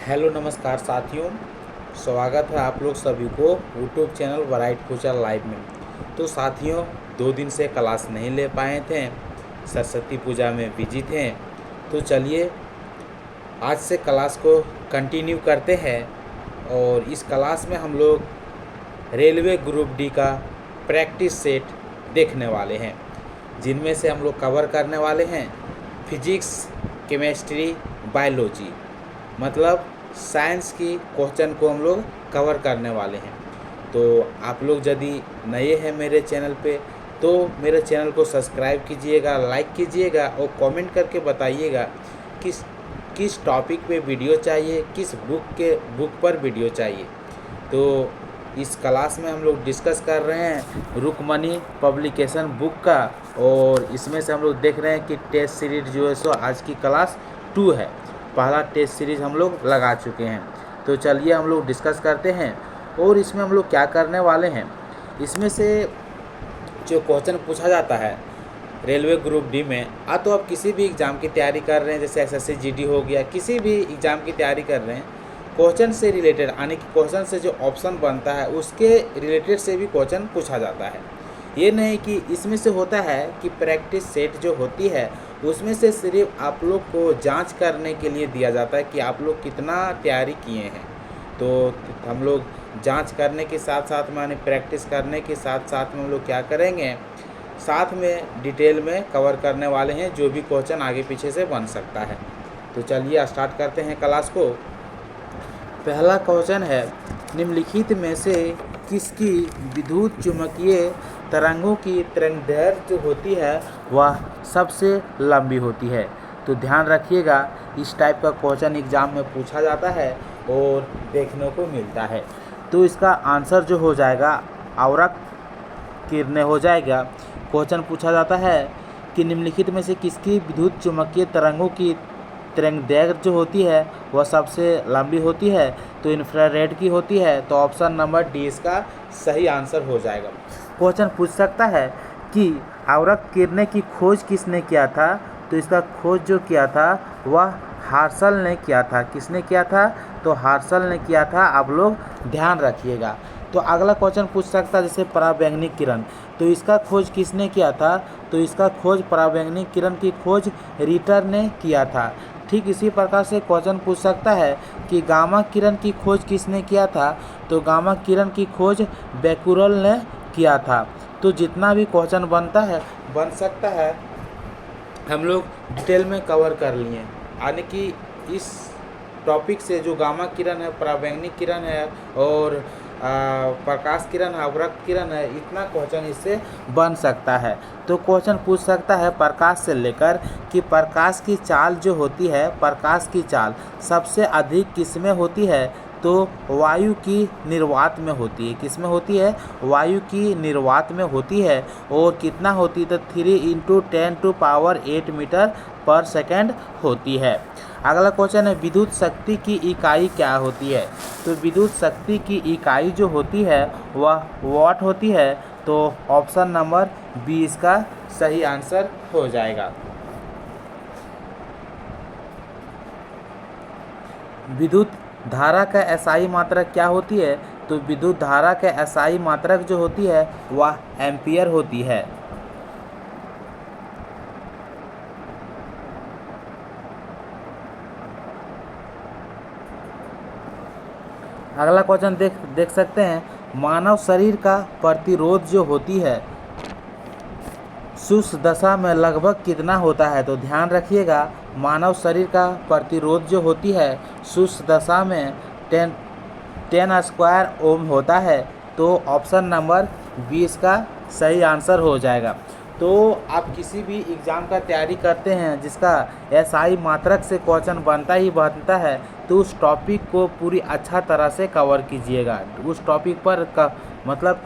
Hello नमस्कार साथियों। स्वागत है आप लोग सभी को YouTube channel bright future live में। तो साथियों 2 दिन से क्लास नहीं ले पाए थे, सरस्वती पूजा में बिजी थे। तो चलिए आज से क्लास को कंटिन्यू करते हैं और इस क्लास में हम लोग रेलवे ग्रुप डी का प्रैक्टिस सेट देखने वाले हैं, जिनमें से हम लोग कवर करने वाले हैं फिजिक्स, केमिस्ट्री, बायोलॉजी, मतलब साइंस की क्वेश्चन को हम लोग कवर करने वाले हैं। तो आप लोग यदि नए हैं मेरे चैनल पे तो मेरे चैनल को सब्सक्राइब कीजिएगा, लाइक कीजिएगा और कमेंट करके बताइएगा किस किस टॉपिक पे वीडियो चाहिए, किस बुक पर वीडियो चाहिए। तो इस क्लास में हम लोग डिस्कस कर रहे हैं रुक्मणी पब्लिकेशन बुक का, और इसमें से हम लोग देख रहे हैं कि टेस्ट सीरीज जो है सो आज की क्लास 2 है। पहला टेस्ट सीरीज हम लोग लगा चुके हैं। तो चलिए हम लोग डिस्कस करते हैं और इसमें हम लोग क्या करने वाले हैं। इसमें से जो क्वेश्चन पूछा जाता है रेलवे ग्रुप डी में, तो आप किसी भी एग्ज़ाम की तैयारी कर रहे हैं, जैसे एसएससी जीडी हो गया, किसी भी एग्ज़ाम की तैयारी कर रहे हैं, क्वेश्चन से रिलेटेड यानी कि क्वेश्चन से जो ऑप्शन बनता है उसके रिलेटेड से भी क्वेश्चन पूछा जाता है। ये नहीं कि इसमें से होता है कि प्रैक्टिस सेट जो होती है उसमें से सिर्फ आप लोग को जांच करने के लिए दिया जाता है कि आप लोग कितना तैयारी किए हैं। तो हम लोग जांच करने के साथ साथ में यानी प्रैक्टिस करने के साथ साथ में हम लोग क्या करेंगे, साथ में डिटेल में कवर करने वाले हैं जो भी क्वेश्चन आगे पीछे से बन सकता है। तो चलिए स्टार्ट करते हैं क्लास को। पहला क्वेश्चन है, निम्नलिखित में से किसकी विद्युत चुम्बकीय तरंगों की तरंगदैर्घ्य जो होती है वह सबसे लंबी होती है। तो ध्यान रखिएगा, इस टाइप का क्वेश्चन एग्जाम में पूछा जाता है और देखने को मिलता है। तो इसका आंसर जो हो जाएगा आवरक किरणें हो जाएगा। क्वेश्चन पूछा जाता है कि निम्नलिखित में से किसकी विद्युत चुम्बकीय तरंगों की तरंगदैर्घ्य जो होती है वह सबसे लंबी होती है, तो इंफ्रारेड की होती है। तो ऑप्शन नंबर डी इसका सही आंसर हो जाएगा। क्वेश्चन पूछ सकता है कि आवरक किरणें की खोज किसने किया था, तो इसका खोज जो किया था वह हार्शल ने किया था। किसने किया था, तो हार्शल ने किया था। आप लोग ध्यान रखिएगा। तो अगला क्वेश्चन पूछ सकता है जैसे पराबैंगनी किरण, तो इसका खोज किसने किया था, तो इसका खोज पराबैंगनी किरण की खोज रिटर ने किया था। ठीक इसी प्रकार से क्वेश्चन पूछ सकता है कि गामा किरण की खोज किसने किया था, तो गामा किरण की खोज बेकुरल ने किया था। तो जितना भी क्वेश्चन बन सकता है हम लोग डिटेल में कवर कर लिए, यानी कि इस टॉपिक से जो गामा किरण है, पराबैंगनी किरण है और प्रकाश किरण है, अवरक्त किरण है, इतना क्वेश्चन इससे बन सकता है। तो क्वेश्चन पूछ सकता है प्रकाश से लेकर कि प्रकाश की चाल जो होती है, प्रकाश की चाल सबसे अधिक किस में होती है, तो वायु की निर्वात में होती है। किस में होती है, वायु की निर्वात में होती है। और कितना होती है, तो 3 × 10⁸ मीटर पर सेकेंड होती है। अगला क्वेश्चन है विद्युत शक्ति की इकाई क्या होती है, तो विद्युत शक्ति की इकाई जो होती है वह वाट होती है। तो ऑप्शन नंबर बी इसका सही आंसर हो जाएगा। विद्युत धारा का एसआई मात्रक क्या होती है, तो विद्युत धारा का एसआई मात्रक जो होती है वह एम्पियर होती है। अगला क्वेश्चन देख सकते हैं, मानव शरीर का प्रतिरोध जो होती है शुष्क दशा में लगभग कितना होता है, तो ध्यान रखिएगा मानव शरीर का प्रतिरोध जो होती है शुष्क दशा में 10 ओम होता है। तो ऑप्शन नंबर 20 का सही आंसर हो जाएगा। तो आप किसी भी एग्ज़ाम का तैयारी करते हैं जिसका एसआई मात्रक से क्वेश्चन बनता है, तो उस टॉपिक को पूरी अच्छा तरह से कवर कीजिएगा। उस टॉपिक पर मतलब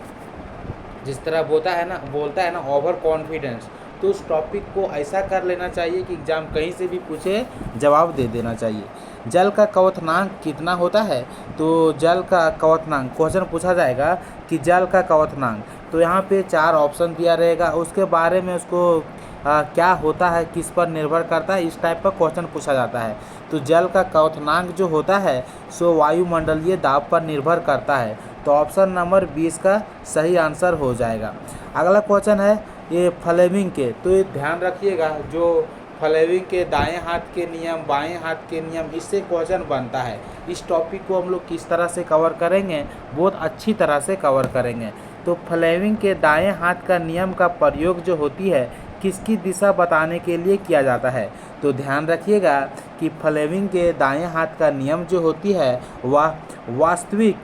जिस तरह बोलता है ना ओवर कॉन्फिडेंस, तो उस टॉपिक को ऐसा कर लेना चाहिए कि एग्ज़ाम कहीं से भी पूछे जवाब दे देना चाहिए। जल का क्वथनांक कितना होता है, तो जल का क्वथनांक क्वेश्चन पूछा जाएगा कि जल का क्वथनांक, तो यहाँ पे 4 ऑप्शन दिया रहेगा, उसके बारे में उसको क्या होता है, किस पर निर्भर करता है, इस टाइप का क्वेश्चन पूछा जाता है। तो तो जल का क्वथनांक जो होता है सो वायुमंडलीय दाब पर निर्भर करता है। तो ऑप्शन नंबर 20 का सही आंसर हो जाएगा। अगला क्वेश्चन है ये फ्लेमिंग के, तो ये ध्यान रखिएगा, जो फ्लेमिंग के दाएं हाथ के नियम, बाएं हाथ के नियम, इससे क्वेश्चन बनता है। इस टॉपिक को हम लोग किस तरह से कवर करेंगे, बहुत अच्छी तरह से कवर करेंगे। तो फ्लेमिंग के दाएं हाथ का नियम का प्रयोग जो होती है किसकी दिशा बताने के लिए किया जाता है। तो ध्यान रखिएगा कि फ्लेमिंग के दाएं हाथ का नियम जो होती है वह वास्तविक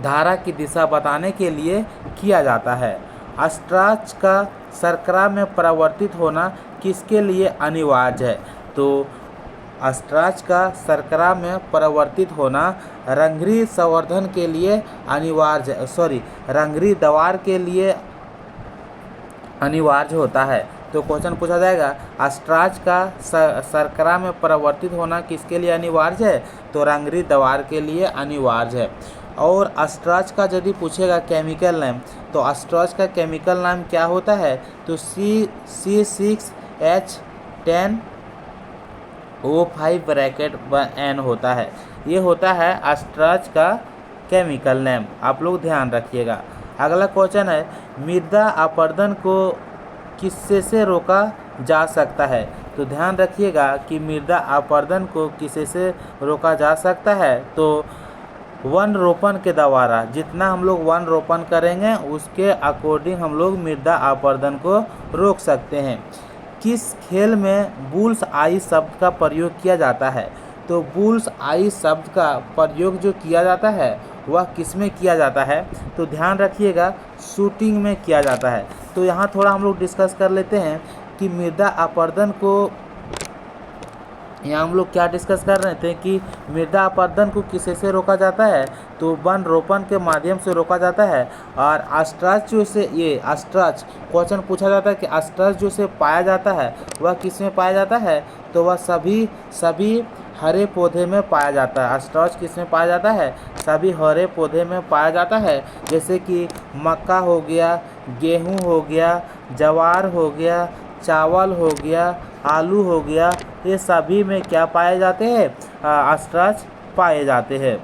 धारा की दिशा बताने के लिए किया जाता है। स्ट्राच का शर्करा में परिवर्तित होना किसके लिए अनिवार्य है। तो स्ट्राच का शर्करा में परिवर्तित होना रंध्रीय संवर्धन के लिए अनिवार्य है, रंध्रीय द्वार के लिए अनिवार्य होता है। तो क्वेश्चन पूछा जाएगा स्ट्राच का शर्करा में परिवर्तित होना किसके लिए अनिवार्य है, तो रंध्रीय द्वार के लिए अनिवार्य है। और स्ट्राच का यदि पूछेगा केमिकल नेम, तो स्ट्राच का केमिकल नाम क्या होता है, तो C6H10O5 ब्रैकेट N होता है। ये होता है स्ट्राच का केमिकल नेम, आप लोग ध्यान रखिएगा। अगला क्वेश्चन है मृदा अपरदन को किससे से रोका जा सकता है। तो ध्यान रखिएगा कि मृदा अपरदन को किससे से रोका जा सकता है, तो वन रोपण के द्वारा। जितना हम लोग वन रोपण करेंगे उसके अकॉर्डिंग हम लोग मृदा अपरदन को रोक सकते हैं। किस खेल में बुल्स आई शब्द का प्रयोग किया जाता है, तो बुल्स आई शब्द का प्रयोग जो किया जाता है वह किस में किया जाता है, तो ध्यान रखिएगा शूटिंग में किया जाता है। तो यहाँ थोड़ा हम लोग डिस्कस कर लेते हैं कि मृदा अपरदन को, यहाँ हम लोग क्या डिस्कस कर रहे थे कि मृदा अपरदन को किससे रोका जाता है, तो वन रोपण के माध्यम से रोका जाता है। और स्ट्राच जो से ये स्ट्राच क्वेश्चन पूछा जाता है कि स्ट्राच जो से पाया जाता है वह किस में पाया जाता है, तो वह सभी हरे पौधे में पाया जाता है। स्ट्राच किस में पाया जाता है, सभी हरे पौधे में पाया जाता है, जैसे कि मक्का हो गया, गेहूँ हो गया, ज्वार हो गया, चावल हो गया, आलू हो गया, ये सभी में क्या पाए जाते हैं, स्ट्राच पाए जाते हैं।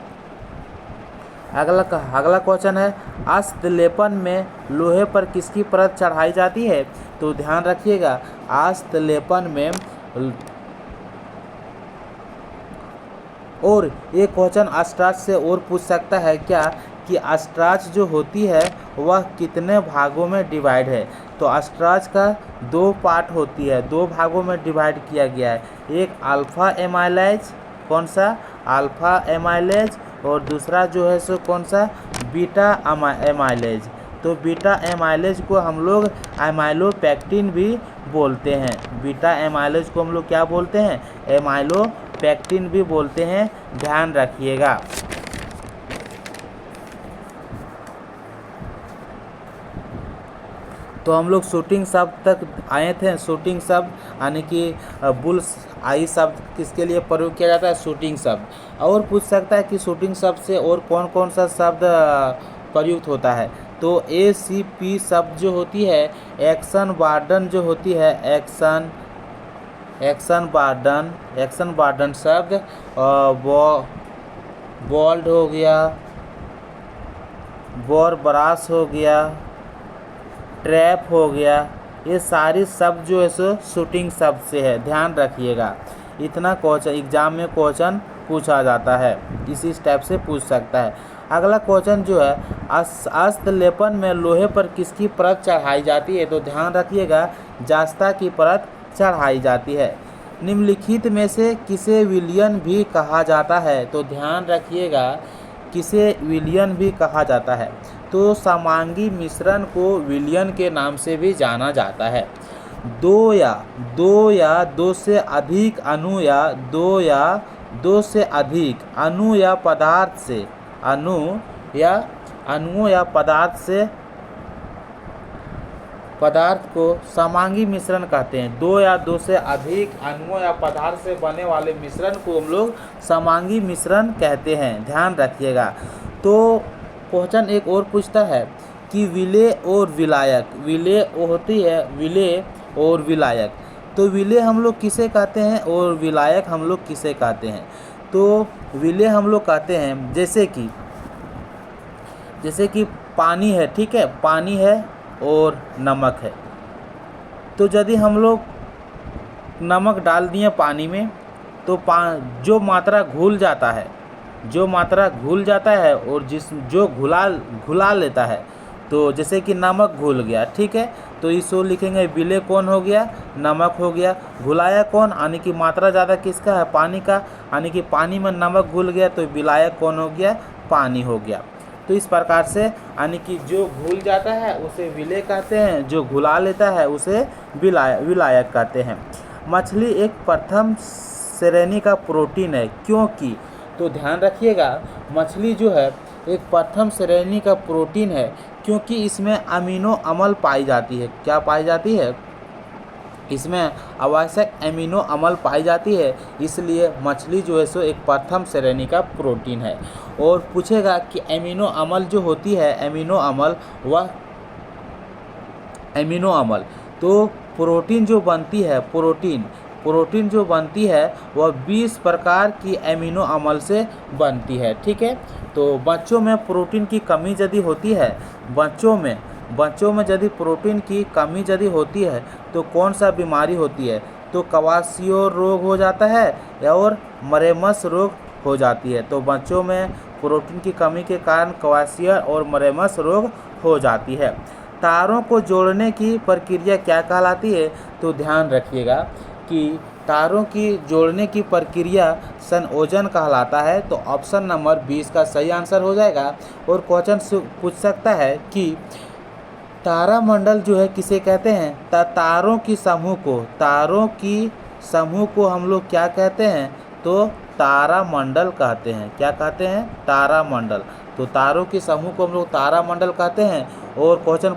अगला क्वेश्चन है अस्तलेपन में लोहे पर किसकी परत चढ़ाई जाती है। तो ध्यान रखिएगा अस्तलेपन में, और ये क्वेश्चन स्ट्राच से और पूछ सकता है क्या कि स्ट्राच जो होती है वह कितने भागों में डिवाइड है। तो स्ट्राच का 2 पार्ट होती है, 2 भागों में डिवाइड किया गया है। एक अल्फा एमाइलेज, कौन सा अल्फा एमाइलेज, और दूसरा जो है सो कौन सा बीटा एमाइलेज। तो बीटा एमाइलेज को हम लोग एमाइलोपेक्टिन भी बोलते हैं। बीटा एमाइलेज को हम लोग क्या बोलते हैं, एमाइलोपेक्टिन भी बोलते हैं, ध्यान रखिएगा। तो हम लोग शूटिंग शब्द तक आए थे। शूटिंग शब्द यानी कि बुल्स आई शब्द किसके लिए प्रयोग किया जाता है, शूटिंग शब्द। और पूछ सकता है कि शूटिंग शब्द से और कौन कौन सा शब्द प्रयुक्त होता है। तो ACP शब्द जो होती है, एक्शन वार्डन जो होती है, एक्शन वार्डन शब्द, बॉल्ड हो गया, बोरब्रास हो गया, ट्रैप हो गया, ये सारी शब्द जो है सो शूटिंग शब्द से है, ध्यान रखिएगा। इतना क्वेश्चन एग्जाम में क्वेश्चन पूछा जाता है, इसी स्टेप से पूछ सकता है। अगला क्वेश्चन जो है अस्तलेपन में लोहे पर किसकी परत चढ़ाई जाती है। तो ध्यान रखिएगा जास्ता की परत चढ़ाई जाती है। निम्नलिखित में से किसे विलयन भी कहा जाता है। तो ध्यान रखिएगा किसे विलयन भी कहा जाता है। तो समांगी मिश्रण को विलयन के नाम से भी जाना जाता है। दो या दो से अधिक अणु या दो से अधिक अणु या पदार्थ से अणुओं या पदार्थ को समांगी मिश्रण कहते हैं। 2 या 2 से अधिक अणुओं या पदार्थ से बने वाले मिश्रण को हम लोग समांगी मिश्रण कहते हैं, ध्यान रखिएगा। तो क्वेश्चन एक और पूछता है कि विलेय और विलायक, विलेय होती है विलेय और विलायक। तो विलेय हम लोग किसे कहते हैं और विलायक हम लोग किसे कहते हैं? तो विलेय हम लोग कहते हैं जैसे कि पानी है, ठीक है, पानी है और नमक है। तो यदि हम लोग नमक डाल दिए पानी में तो जो मात्रा घुल जाता है और जो घुला लेता है, तो जैसे कि नमक घुल गया, ठीक है, तो इसको लिखेंगे विलेय कौन हो गया? नमक हो गया। घुलाया कौन? यानी कि मात्रा ज़्यादा किसका है? पानी का, यानी कि पानी में नमक घुल गया तो विलायक कौन हो गया? पानी हो गया। तो इस प्रकार से यानी कि जो घुल जाता है उसे विलेय कहते हैं, जो घुला लेता है उसे विलायक कहते हैं। मछली एक प्रथम श्रेणी का प्रोटीन है, क्योंकि, तो ध्यान रखिएगा, मछली जो है एक प्रथम श्रेणी का प्रोटीन है क्योंकि इसमें अमीनो अम्ल पाई जाती है। क्या पाई जाती है? इसमें आवश्यक अमीनो अम्ल पाई जाती है, इसलिए मछली जो है सो एक प्रथम श्रेणी का प्रोटीन है। और पूछेगा कि अमीनो अम्ल जो होती है, अमीनो अम्ल तो प्रोटीन जो बनती है, प्रोटीन जो बनती है वह 20 प्रकार की अमीनो अम्ल से बनती है, ठीक है। तो बच्चों में प्रोटीन की कमी यदि होती है, बच्चों में यदि प्रोटीन की कमी यदि होती है तो कौन सा बीमारी होती है? तो क्वाशियोर रोग हो जाता है और मरेमस रोग हो जाती है। तो बच्चों में प्रोटीन की कमी के कारण क्वाशियर और मरेमस रोग हो जाती है। तारों को जोड़ने की प्रक्रिया क्या कहलाती है? तो ध्यान रखिएगा कि तारों की जोड़ने की प्रक्रिया संयोजन कहलाता है। तो ऑप्शन नंबर 20 का सही आंसर हो जाएगा। और क्वेश्चन पूछ सकता है कि तारामंडल जो है किसे कहते हैं? तारों की समूह को हम लोग क्या कहते हैं? तो तारामंडल कहते हैं। क्या कहते हैं? तारामंडल। तो तारों के समूह को हम लोग तारामंडल कहते हैं। और क्वेश्चन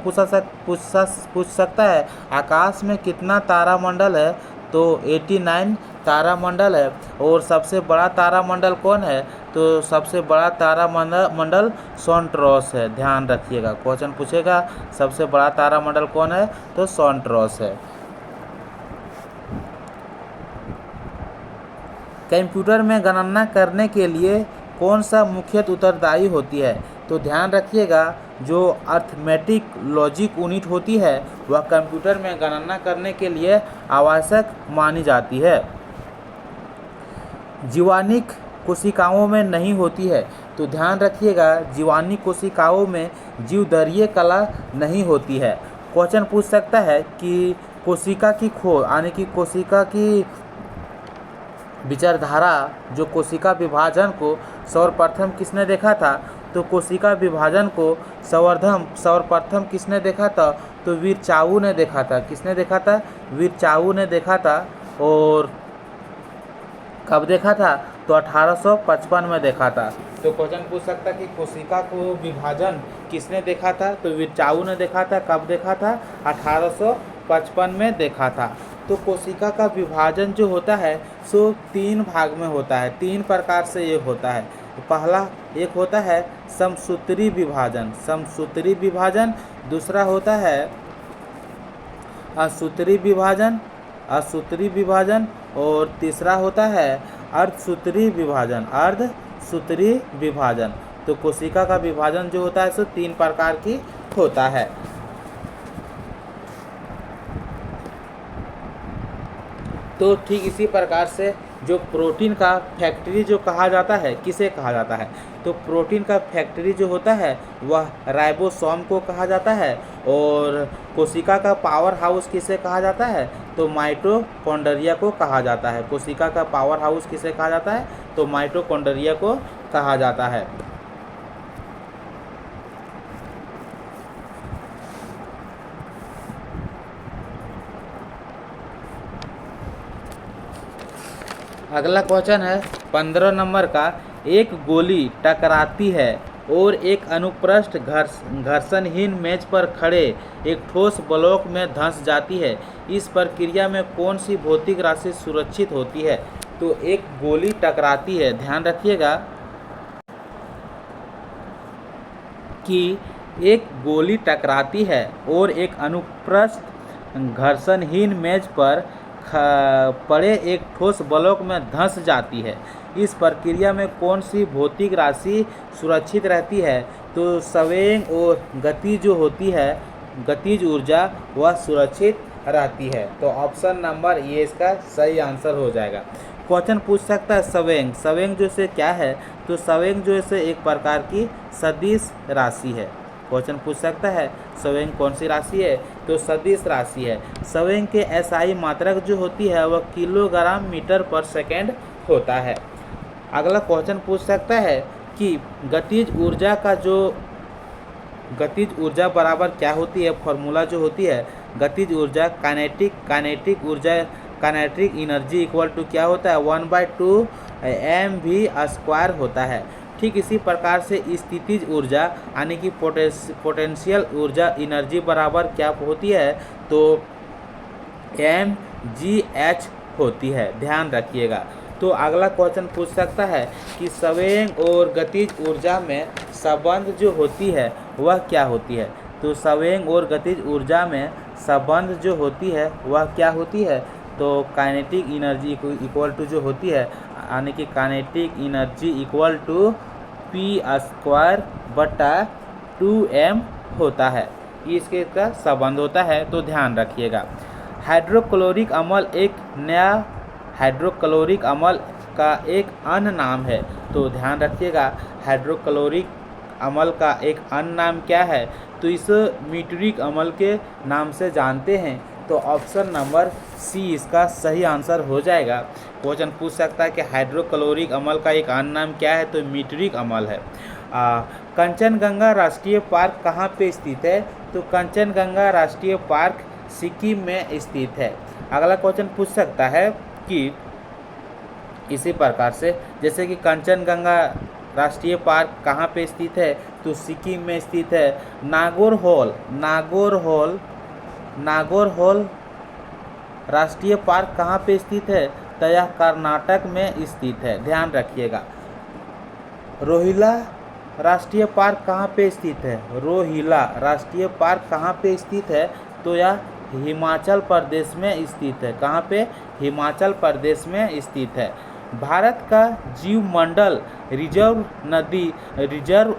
पूछ सकता है आकाश में कितना तारामंडल है? तो 89 तारामंडल है। और सबसे बड़ा तारामंडल कौन है? तो सबसे बड़ा तारामंडल सॉन्ट्रोस है। ध्यान रखिएगा, क्वेश्चन पूछेगा सबसे बड़ा तारामंडल कौन है? तो सॉन्ट्रोस है। कंप्यूटर में गणना करने के लिए कौन सा मुख्यतः उत्तरदायी होती है? तो ध्यान रखिएगा, जो अर्थमेटिक लॉजिक यूनिट होती है वह कंप्यूटर में गणना करने के लिए आवश्यक मानी जाती है। जीवाणिक कोशिकाओं में नहीं होती है। तो ध्यान रखिएगा, जीवाणु कोशिकाओं में जीवदरीय कला नहीं होती है। क्वेश्चन पूछ सकता है कि कोशिका की खोज यानी कि कोशिका की विचारधारा, जो कोशिका विभाजन को सर्वप्रथम किसने देखा था? तो कोशिका विभाजन को सर्वप्रथम किसने देखा था? तो वीरचाउ ने देखा था। किसने देखा था? वीरचाउ ने देखा था। और कब देखा था? तो 1855 में देखा था। तो क्वेश्चन पूछ सकता है कि कोशिका को विभाजन किसने देखा था? तो वीरचाउ ने देखा था। कब देखा था? 1855 में देखा था। तो कोशिका का विभाजन जो होता है सो 3 भाग में होता है, 3 प्रकार से ये होता है। तो पहला एक होता है समसूत्री विभाजन, दूसरा होता है असूत्री विभाजन और तीसरा होता है अर्धसूत्री विभाजन। तो कोशिका का विभाजन जो होता है सो 3 प्रकार की होता है। तो ठीक इसी प्रकार से जो प्रोटीन का फैक्ट्री जो कहा जाता है, किसे कहा जाता है? तो प्रोटीन का फैक्ट्री जो होता है वह राइबोसोम को कहा जाता है। और कोशिका का पावर हाउस किसे कहा जाता है? तो माइटोकॉन्ड्रिया को कहा जाता है। कोशिका का पावर हाउस किसे कहा जाता है? तो माइटोकॉन्ड्रिया को कहा जाता है। अगला क्वेश्चन है 15 नंबर का। एक गोली टकराती है और एक अनुप्रस्थ घर्षणहीन मेज पर खड़े एक ठोस ब्लॉक में धंस जाती है। इस प्रक्रिया में कौन सी भौतिक राशि सुरक्षित होती है? तो एक गोली टकराती है, ध्यान रखिएगा कि एक गोली टकराती है और एक अनुप्रस्थ घर्षणहीन मेज पर पड़े एक ठोस ब्लॉक में धंस जाती है। इस प्रक्रिया में कौन सी भौतिक राशि सुरक्षित रहती है? तो संवेग और गति जो होती है, गतिज ऊर्जा, वह सुरक्षित रहती है। तो ऑप्शन नंबर ये इसका सही आंसर हो जाएगा। क्वेश्चन पूछ सकता है संवेग, संवेग जो से क्या है? तो संवेग जो है एक प्रकार की सदिश राशि है। क्वेश्चन पूछ सकता है संवेग कौन सी राशि है? तो सदिश राशि है। संवेग के एसआई मात्रक जो होती है वह किलोग्राम मीटर पर सेकेंड होता है। अगला क्वेश्चन पूछ सकता है कि गतिज ऊर्जा का जो गतिज ऊर्जा बराबर क्या होती है? फॉर्मूला जो होती है गतिज ऊर्जा काइनेटिक ऊर्जा, काइनेटिक एनर्जी इक्वल टू क्या होता है? 1/2 mv² होता है। ठीक इसी प्रकार से स्थितिज ऊर्जा यानी कि पोटेंशियल ऊर्जा एनर्जी बराबर क्या होती है? तो mgh होती है, ध्यान रखिएगा। तो अगला क्वेश्चन पूछ सकता है कि संवेग और गतिज ऊर्जा में संबंध जो होती है वह क्या होती है? तो संवेग और गतिज ऊर्जा में संबंध जो होती है वह क्या होती है? तो काइनेटिक एनर्जी इक्वल टू जो होती है यानी कि kinetic energy equal to p²/2m होता है। इसके का संबंध होता है, तो ध्यान रखिएगा। हाइड्रोक्लोरिक अम्ल एक नया हाइड्रोक्लोरिक अम्ल का एक अन्य नाम है। तो ध्यान रखिएगा हाइड्रोक्लोरिक अम्ल का एक अन्य नाम क्या है? तो इस मीट्रिक अम्ल के नाम से जानते हैं। तो ऑप्शन नंबर सी इसका सही आंसर हो जाएगा। क्वेश्चन पूछ सकता है कि हाइड्रोक्लोरिक अम्ल का एक अन्य नाम क्या है? तो मीट्रिक अम्ल है। कंचनजंगा राष्ट्रीय पार्क कहाँ पे स्थित है? तो कंचनजंगा राष्ट्रीय पार्क सिक्किम में स्थित है। अगला क्वेश्चन पूछ सकता है कि इसी प्रकार से जैसे कि कंचनजंगा राष्ट्रीय पार्क कहाँ पे स्थित है? तो सिक्किम में स्थित है। नागौर राष्ट्रीय पार्क कहाँ पे स्थित है? तो यह कर्नाटक में स्थित है, ध्यान रखिएगा। रोहिला राष्ट्रीय पार्क कहाँ पे स्थित है? रोहिला राष्ट्रीय पार्क कहाँ पे स्थित है? तो यह हिमाचल प्रदेश में स्थित है। कहाँ पे? हिमाचल प्रदेश में स्थित है। भारत का जीव मंडल रिजर्व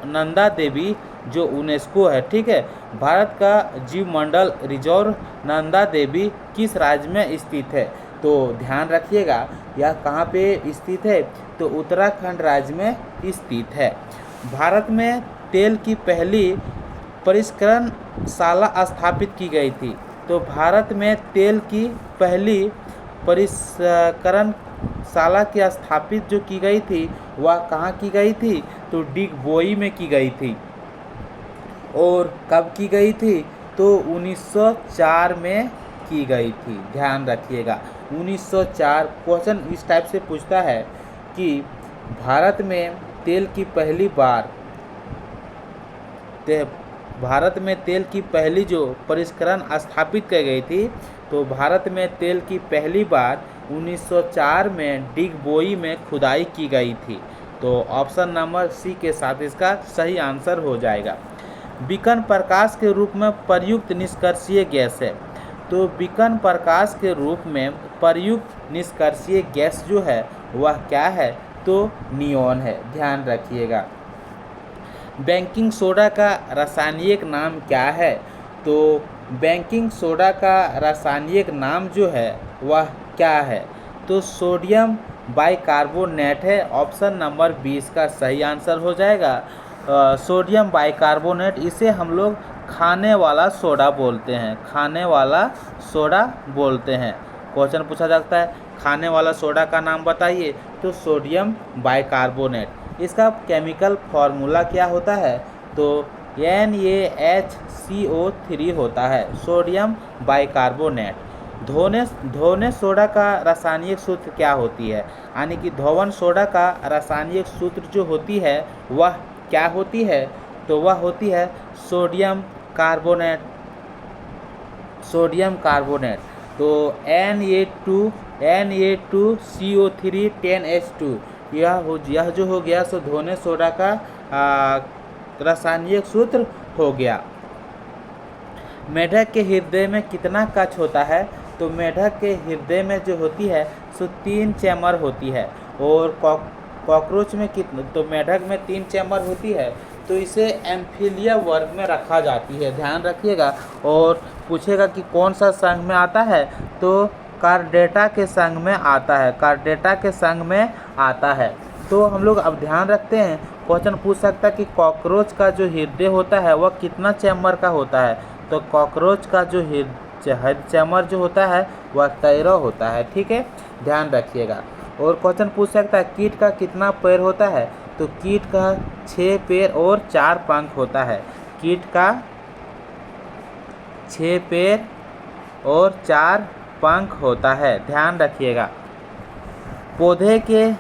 नंदा देवी जो यूनेस्को है, ठीक है। भारत का जीव मंडल रिजर्व नंदा देवी किस राज्य में स्थित है? तो ध्यान रखिएगा यह कहाँ पे स्थित है? तो उत्तराखंड राज्य में स्थित है। भारत में तेल की पहली परिष्करणशाला स्थापित की गई थी। तो भारत में तेल की पहली परिष्करणशाला की स्थापित जो की गई थी वह कहाँ की गई थी? तो डिगबोई में की गई थी। और कब की गई थी? तो 1904 में की गई थी, ध्यान रखिएगा 1904। क्वेश्चन इस टाइप से पूछता है कि भारत में तेल की पहली जो परिष्करण स्थापित की गई थी, तो भारत में तेल की पहली बार 1904 में डिगबोई में खुदाई की गई थी। तो ऑप्शन नंबर सी के साथ इसका सही आंसर हो जाएगा। बीकन प्रकाश के रूप में प्रयुक्त निष्कर्षीय गैस है। तो बीकन प्रकाश के रूप में प्रयुक्त निष्कर्षीय गैस जो है वह क्या है? तो नियॉन है, ध्यान रखिएगा। बेकिंग सोडा का रासायनिक नाम क्या है? तो बेकिंग सोडा का रासायनिक नाम जो है वह क्या है? तो सोडियम बाइकार्बोनेट है। ऑप्शन नंबर 20 का सही आंसर हो जाएगा। सोडियम बाइकार्बोनेट, इसे हम लोग खाने वाला सोडा बोलते हैं, खाने वाला सोडा बोलते हैं। क्वेश्चन पूछा जाता है खाने वाला सोडा का नाम बताइए, तो सोडियम बाइकार्बोनेट। इसका केमिकल फार्मूला क्या होता है? तो NaHCO3 होता है, सोडियम बाइकार्बोनेट। धोने सोडा का रासायनिक सूत्र क्या होती है? यानी कि धोवन सोडा का रासायनिक सूत्र जो होती है वह क्या होती है? तो वह होती है सोडियम कार्बोनेट। तो Na2CO3 10H2 यह जो हो गया सो धोने सोडा का रासायनिक सूत्र हो गया। मेढक के हृदय में कितना कक्ष होता है? तो मेढक के हृदय में जो होती है सो 3 चैम्बर होती है। और कॉकरोच में कितने, तो मेढक में 3 चैम्बर होती है, तो इसे एम्फिलिया वर्ग में रखा जाती है, ध्यान रखिएगा। और पूछेगा कि कौन सा संघ में आता है, तो कार्डेटा के संघ में आता है, कार्डेटा के संघ में आता है। तो हम लोग अब ध्यान रखते हैं, क्वेश्चन पूछ सकता है कि कॉकरोच का जो हृदय होता है वह कितना चैम्बर का होता है, तो कॉकरोच का जो चैम्बर जो होता है वह 13 होता है, ठीक है, ध्यान रखिएगा। और क्वेश्चन पूछ सकता है कीट का कितना पैर होता है, तो कीट का 6 पैर और 4 पंख होता है, कीट का 6 पैर और 4 पंख होता है, ध्यान रखिएगा। पौधे के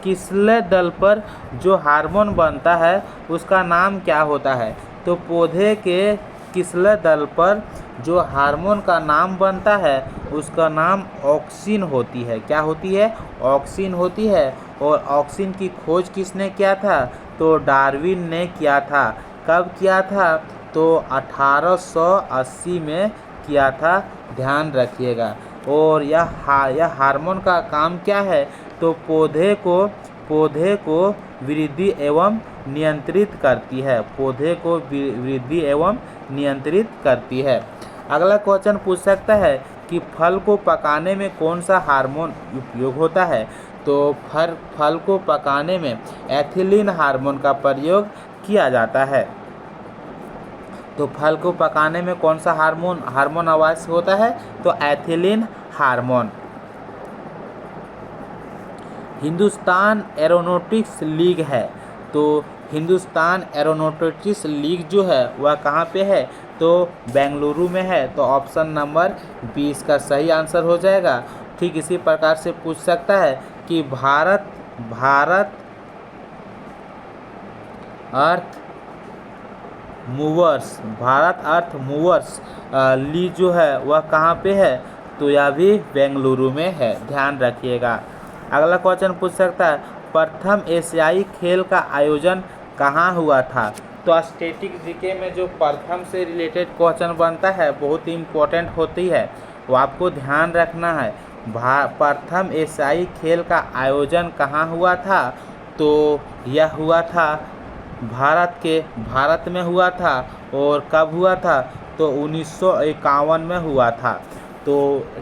किसले दल पर जो हार्मोन बनता है उसका नाम क्या होता है, तो पौधे के किसले दल पर जो हार्मोन का नाम बनता है उसका नाम ऑक्सिन होती है, क्या होती है, ऑक्सिन होती है। और ऑक्सिन की खोज किसने किया था, तो डार्विन ने किया था, कब किया था, तो 1880 में किया था, ध्यान रखिएगा। और यह हार्मोन का काम क्या है, तो पौधे को वृद्धि एवं नियंत्रित करती है, पौधे को वृद्धि एवं नियंत्रित करती है। अगला क्वेश्चन पूछ सकता है कि फल को पकाने में कौन सा हार्मोन उपयोग होता है, तो फल को पकाने में एथिलीन हार्मोन का प्रयोग किया जाता है। तो फल को पकाने में कौन सा हार्मोन आवश्यक होता है, तो ethylene hormone. Hindustan aeronautics league है, तो हिंदुस्तान एरोनॉटिक्स लीग जो है वह कहाँ पे है, तो बेंगलुरु में है, तो ऑप्शन नंबर 20 का सही आंसर हो जाएगा। ठीक इसी प्रकार से पूछ सकता है कि भारत अर्थ मूवर्स लीग जो है वह कहाँ पे है, तो यह भी बेंगलुरु में है, ध्यान रखिएगा। अगला क्वेश्चन पूछ सकता है प्रथम एशियाई खेल का आयोजन कहाँ हुआ था, तो स्टैटिक जीके में जो प्रथम से रिलेटेड क्वेश्चन बनता है बहुत ही इम्पोर्टेंट होती है, वो आपको ध्यान रखना है। प्रथम एशियाई खेल का आयोजन कहाँ हुआ था, तो यह हुआ था भारत में हुआ था। और कब हुआ था, तो 1951 में हुआ था। तो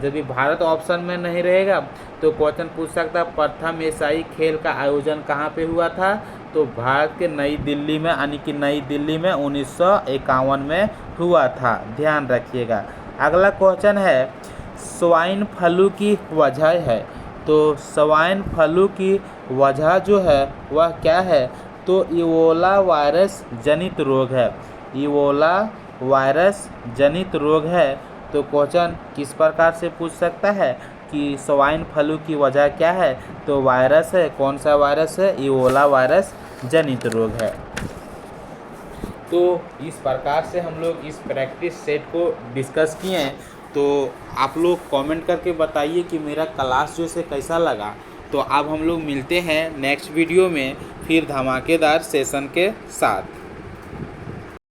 यदि भारत ऑप्शन में नहीं रहेगा तो क्वेश्चन पूछ सकता है प्रथम एशियाई खेल का आयोजन कहाँ पे हुआ था, तो भारत के नई दिल्ली में, यानी कि नई दिल्ली में 1951 में हुआ था, ध्यान रखिएगा। अगला क्वेश्चन है स्वाइन फ्लू की वजह है, तो स्वाइन फ्लू की वजह जो है वह क्या है, तो इबोला वायरस जनित रोग है, इबोला वायरस जनित रोग है। तो क्वेश्चन किस प्रकार से पूछ सकता है कि स्वाइन फ्लू की वजह क्या है, तो वायरस है, कौन सा वायरस है, इबोला वायरस जनित रोग है। तो इस प्रकार से हम लोग इस प्रैक्टिस सेट को डिस्कस किए हैं। तो आप लोग कमेंट करके बताइए कि मेरा क्लास जो से कैसा लगा। तो अब हम लोग मिलते हैं नेक्स्ट वीडियो में फिर धमाकेदार सेशन के साथ।